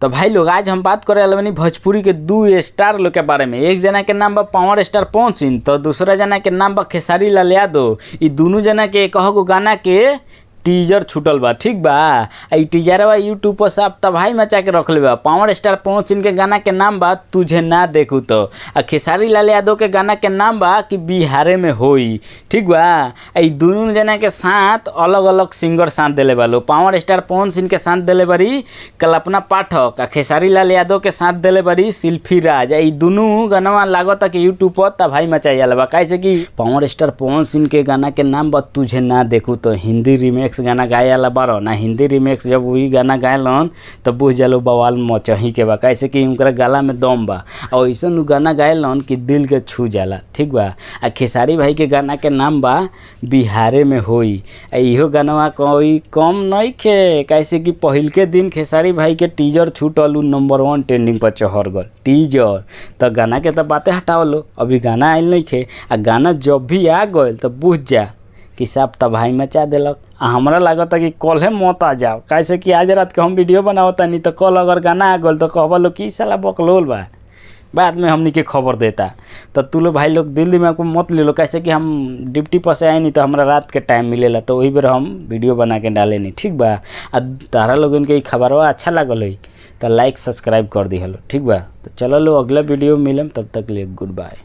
तो भाई लोग आज हम बात करे वाला भोजपुरी के 2 स्टार लोग के बारे में। एक जना के नाम बा पावर स्टार पवन सिंह, तो दूसरा जना के नाम बा खेसारी लाल यादव। ई दोनों जना के कहगो गाना के टीजर छूटल बा, ठीक बा। ई टीजरवा यूट्यूब पर सब तबाही मचा के रखले बा। पावर स्टार पवन सिंह के गाना के नाम बा तुझे ना देखू तो, आ खेसारी लाल यादव के गाना के नाम बा कि बिहारे में होई, ठीक बा। ई दोनों जना के साथ अलग अलग सिंगर साथ दिले बा लो। पावर स्टार पवन सिंह के साथ दिले बारी कल्पना पाठक, आ खेसारी लाल यादव के साथ दिले बारी शिल्पी राज। ई दोनों गाना लागत कि यूट्यूब पर तबाही मचाई जाला बा। कैसे कि पावर स्टार पवन सिंह के गाना के नाम बा तुझे ना देखू तो हिंदी रीमेक्स गाना गाए वाला बारो ना। हिंदी रीमेक्स जब वही गाना गायलन तब बुझ जालो बवाल मचही के बा। कैसे कि उनका गला में दम बा और ऐसा गाना गायलन कि दिल के छू जाला, ठीक बा। आ खेसारी भाई के गाना के नाम बा बिहारे में होई। इहो गाना कोई कम नहीं खे। कैसे कि पहिल के दिन खेसारी भाई के टीजर छूटल नंबर 1 ट्रेंडिंग पर चढ़ गल टीजर। तो गाना के तो बातें हटावलो, अभी गाना आयल नहीं खे। आ गाना जब भी आ गए तो बुझ जा कि सब तबाही मचा दिलक। हमरा लागत कि कल है मत आ जाओ। कैसे कि आज रात के हम वीडियो बनावता नहीं तो कल अगर गाना आ गल तो कहबा लो कि साला बकलोल बा, बाद में हमनी के खबर देता। तो तू लो भाई लोग दिल दिमाग को मत ले लो। कैसे कि हम ड्यूटी पर से आए नहीं तो हमरा रात के टाइम मिलेला, तो वही बेर हम वीडियो बना के डाले नहीं, ठीक बा। आ तारा लोगन के खबरवा अच्छा लागल है तो लाइक सब्सक्राइब कर दी हलो, ठीक बा। तो चलो लो अगला वीडियो मिलम, तब तक लिए गुड बाय।